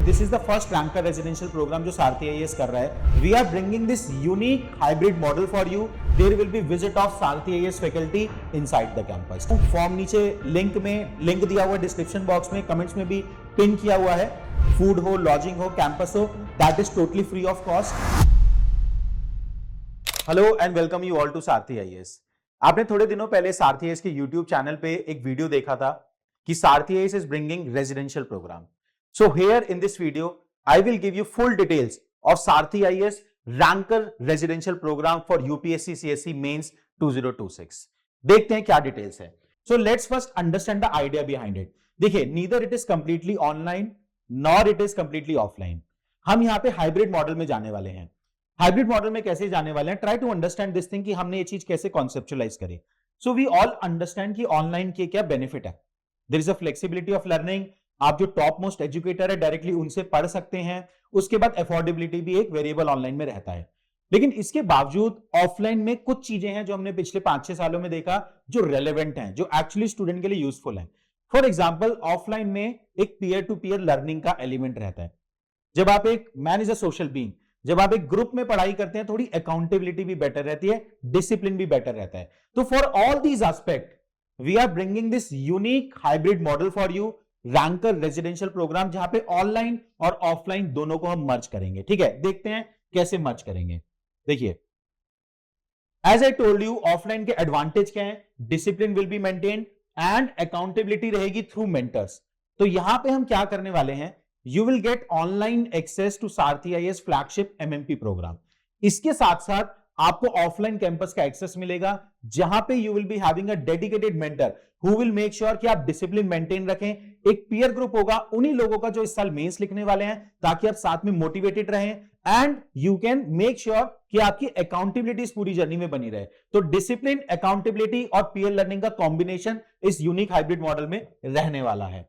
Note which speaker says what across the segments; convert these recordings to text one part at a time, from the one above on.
Speaker 1: This is the first ranker residential program जो सारथी IAS कर रहा है. We are bringing this unique hybrid model for you. There will be visit of Sarathi IAS faculty inside the campus. Form नीचे link दिया हुआ है, description box में, comments में भी पिन किया हुआ है. फूड हो, लॉजिंग हो, कैंपस हो, that is totally free of cost. Hello and welcome you all to Sarathi IAS. आपने थोड़े दिनों पहले सारथी आईएएस के YouTube चैनल पे एक वीडियो देखा था कि Sarthi IAS is bringing residential program. So here in this video, I will give you full details of Sarthi IAS Ranker Residential Program for UPSC CSE Mains 2026. देखते हैं क्या डिटेल्स है. So let's first understand the idea behind it. देखिए, neither it is completely online nor it is completely offline. हम यहाँ पे hybrid model में जाने वाले हैं. हाइब्रिड मॉडल में कैसे जाने वाले हैं? Try to understand this thing कि हमने ये चीज कैसे कॉन्सेप्चुअलाइज करें. सो वी ऑल अंडरस्टैंड कि ऑनलाइन के क्या बेनिफिट है. There is a flexibility of learning. आप जो टॉप मोस्ट एजुकेटर है डायरेक्टली उनसे पढ़ सकते हैं. उसके बाद अफोर्डेबिलिटी भी एक वेरिएबल ऑनलाइन में रहता है. लेकिन इसके बावजूद ऑफलाइन में कुछ चीजें हैं जो हमने पिछले 5-6 सालों में देखा जो रेलेवेंट हैं, जो एक्चुअली स्टूडेंट के लिए यूजफुल है. फॉर एग्जाम्पल, ऑफलाइन में एक पीयर टू पीयर लर्निंग का एलिमेंट रहता है. जब आप एक man is a social being, जब आप एक ग्रुप में पढ़ाई करते हैं, थोड़ी अकाउंटेबिलिटी भी बेटर रहती है, डिसिप्लिन भी बेटर रहता है. तो for all these aspect we are bringing this unique hybrid model for you, ranker residential program, जहां पे ऑनलाइन और ऑफलाइन दोनों को हम मर्ज करेंगे. ठीक है, देखते हैं कैसे मर्ज करेंगे. देखिए, as I told you, offline के एडवांटेज क्या है? Discipline will be maintained and accountability रहेगी थ्रू मेंटर्स. तो यहां पे हम क्या करने वाले हैं? You will get online access to Sarthi IAS flagship MMP program. इसके साथ साथ आपको ऑफलाइन कैंपस का एक्सेस मिलेगा, जहां पे you will be having a dedicated mentor who will make sure कि आप डिसिप्लिन मेंटेन रखें. एक पीयर ग्रुप होगा उन्हीं लोगों का जो इस साल मेंस लिखने वाले हैं, ताकि आप साथ में मोटिवेटेड रहें and you can make sure कि आपकी अकाउंटेबिलिटी इस पूरी जर्नी में बनी रहे. तो डिसिप्लिन, अकाउंटेबिलिटी और पीयर लर्निंग का कॉम्बिनेशन इस यूनिक हाइब्रिड मॉडल में रहने वाला है.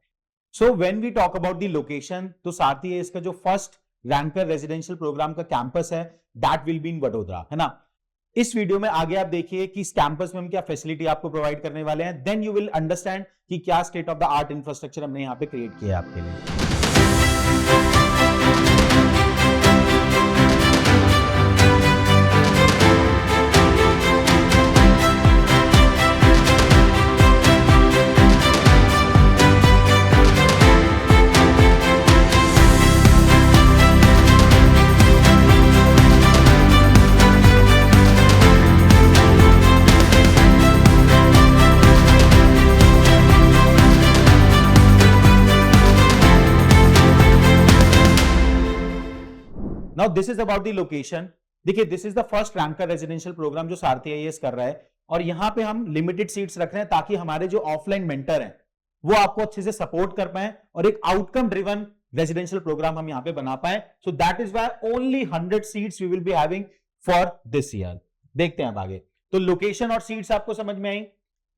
Speaker 1: So when we talk about the location, तो सारथी है इसका जो फर्स्ट रैंकर रेजिडेंशियल प्रोग्राम का कैंपस है, that will be in Vadodara, है ना. इस वीडियो में आगे आप देखिए कि इस कैंपस में हम क्या फैसिलिटी आपको प्रोवाइड करने वाले हैं. देन यू विल अंडरस्टैंड कि क्या state of the art infrastructure हमने यहाँ पे क्रिएट किया है आपके लिए. Now this is about the location. देखिए, this is the first ranker residential program जो सारथी आईएएस कर रहा है, और यहां पे हम लिमिटेड सीट्स रख रहे हैं ताकि हमारे जो ऑफलाइन मेंटर हैं वो आपको अच्छे से सपोर्ट कर पाए और एक आउटकम ड्रिवन रेजिडेंशियल प्रोग्राम हम यहां पे बना पाए. So that is why only 100 seats we will be having for this year. देखते हैं अब आगे. तो लोकेशन और सीट्स आपको समझ में आई.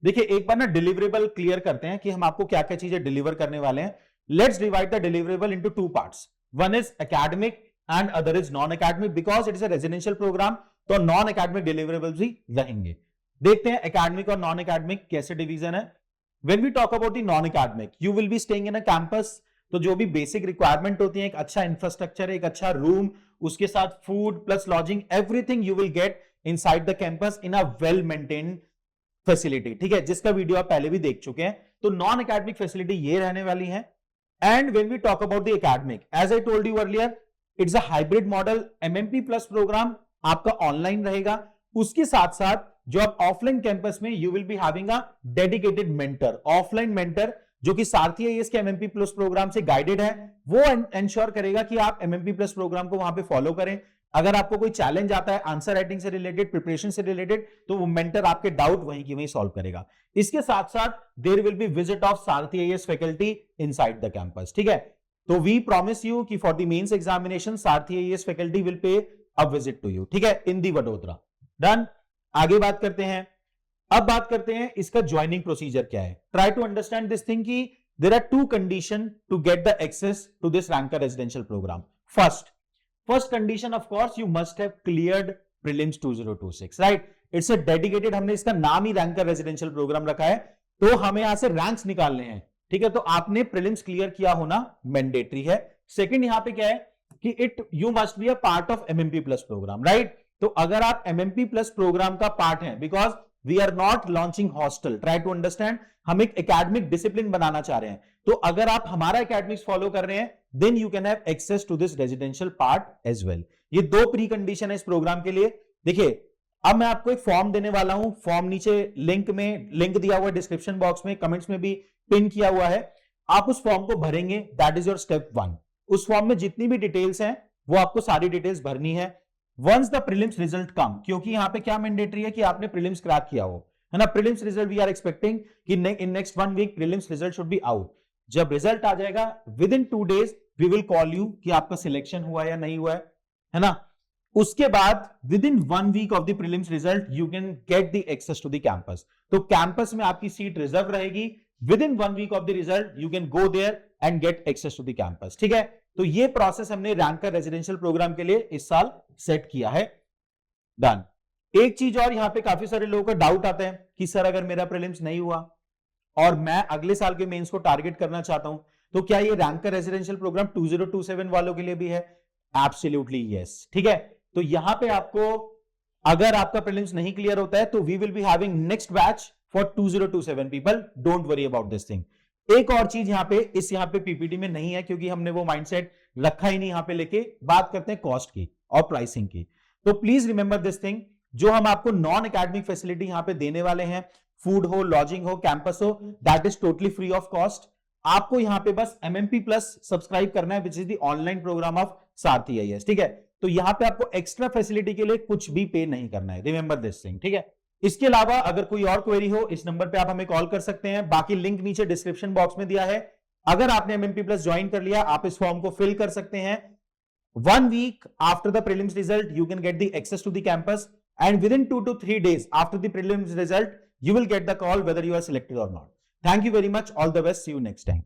Speaker 1: देखिए, एक बार ना डिलीवरेबल क्लियर करते हैं कि हम आपको क्या क्या चीजें डिलीवर करने वाले हैं. Let's divide the deliverable into 2 parts. One is academic and other is non-academic because it is a residential program. तो non-academic deliverables भी रहेंगे. देखते हैं academic और non-academic कैसे डिवीजन है. When we talk about the non-academic, you will be staying in a campus. तो जो भी बेसिक रिक्वायरमेंट होती है, एक अच्छा इंफ्रास्ट्रक्चर, एक अच्छा रूम, उसके साथ food plus lodging, everything you will get inside the campus in a well maintained facility. ठीक है, जिसका वीडियो आप पहले भी देख चुके हैं. तो नॉन एकेडमिक फैसिलिटी ये रहने वाली है. And when we talk about the academic, as I told you earlier, it's a hybrid model. MMP plus program आपका ऑनलाइन रहेगा. उसके साथ साथ जो आप ऑफलाइन कैंपस में you will be having a dedicated mentor, offline mentor, जो कि सारथी आईएएस के एमएमपी प्लस प्रोग्राम से गाइडेड है. वो एंश्योर करेगा कि आप एमएमपी प्लस प्रोग्राम को वहां पे फॉलो करें. अगर आपको कोई चैलेंज आता है आंसर राइटिंग से रिलेटेड, प्रिपरेशन से रिलेटेड, तो वो मेंटर आपके डाउट वहीं की वहीं सॉल्व करेगा. इसके साथ साथ there will be visit of Sarathi IAS faculty inside the campus. ठीक है, तो वी प्रॉमिस यू कि for the mains examination Sarathi IAS faculty will pay a visit to you. ठीक है, इन दी वडोदरा. डन. आगे बात करते हैं. अब बात करते हैं इसका ज्वाइनिंग प्रोसीजर क्या है. Try to understand this thing कि there are 2 condition to get the access to this ranker residential programme. First condition of course you must have cleared prelims 2026, right. It's a dedicated, हमने इसका नाम ही ranker residential programme रखा है, तो हमें यहां से रैंक्स निकालने हैं. ठीक है, तो आपने प्रीलिम्स क्लियर किया होना मैंडेटरी है. सेकंड यहां पे क्या है कि it you must be a part of MMP plus program, right? तो अगर आप एमएमपी प्लस प्रोग्राम का पार्ट हैं, because we are not launching hostel, try to understand, हम एक एकेडमिक डिसिप्लिन बनाना चाह रहे हैं, तो अगर आप हमारा एकेडमिक्स फॉलो कर रहे हैं then you can have access to this residential part as well. ये दो प्री कंडीशन है इस प्रोग्राम के लिए। देखिए अब मैं आपको एक फॉर्म देने वाला हूं, फॉर्म नीचे लिंक दिया हुआ है, डिस्क्रिप्शन बॉक्स में, कमेंट्स में भी पिन किया हुआ है। आप उस फॉर्म को भरेंगे, दैट इज योर स्टेप 1। उस फॉर्म में जितनी भी डिटेल्स हैं वो आपको सारी डिटेल्स भरनी है। वंस द प्रीलिम्स रिजल्ट कम, क्योंकि यहां पे क्या मैंडेटरी है कि आपने प्रीलिम्स क्रैक किया हो, है ना? Prelims result we are expecting कि in next 1 week prelims result should be out. जब रिजल्ट आ जाएगा within 2 days we will call you कि आपका सिलेक्शन हुआ या नहीं हुआ है ना? उसके बाद within 1 week of the prelims result you can get the access to the campus. तो कैंपस में आपकी सीट रिजर्व रहेगी। Within 1 week of the result you can go there and get access to the campus, ठीक है? तो ये process हमने ranker residential programme के लिए इस साल सेट किया है। डन। एक चीज और, यहां पे काफी सारे लोगों का डाउट आता है कि सर अगर मेरा प्रीलिम्स नहीं हुआ और मैं अगले साल के मेंस को टारगेट करना चाहता हूं, तो क्या ये रैंकर रेजिडेंशियल प्रोग्राम 2027 वालों के लिए भी है? एब्सोल्युटली यस, ठीक है? तो यहां पे आपको, अगर आपका प्रीलिम्स नहीं क्लियर होता है तो we will be having next batch for 2027 people, don't worry about this thing. एक और चीज यहां पे पीपीटी में नहीं है क्योंकि हमने वो माइंडसेट रखा ही नहीं। यहां पे लेके बात करते हैं कॉस्ट की और प्राइसिंग की। तो प्लीज रिमेंबर दिस थिंग, जो हम आपको नॉन एकेडमिक फैसिलिटी यहां पे देने वाले हैं, फूड हो, लॉजिंग हो, कैंपस हो, that is totally free of cost. आपको यहां पे बस एमएमपी प्लस सब्सक्राइब करना है, which is the online program of Sarathi IAS, ठीक है? तो यहां पे आपको एक्स्ट्रा फैसिलिटी के लिए कुछ भी पे नहीं करना है, रिमेंबर दिस थिंग, ठीक है? इसके अलावा अगर कोई और क्वेरी हो, इस नंबर पे आप हमें कॉल कर सकते हैं। बाकी लिंक नीचे डिस्क्रिप्शन बॉक्स में दिया है। अगर आपने एमएमपी प्लस ज्वाइन कर लिया, आप इस फॉर्म को फिल कर सकते हैं। 1 week after the prelims result you can get the access to the campus, and within 2 to 3 days after the prelims result you will get the call whether you are selected or not. Thank you very much, all the best, see you next time.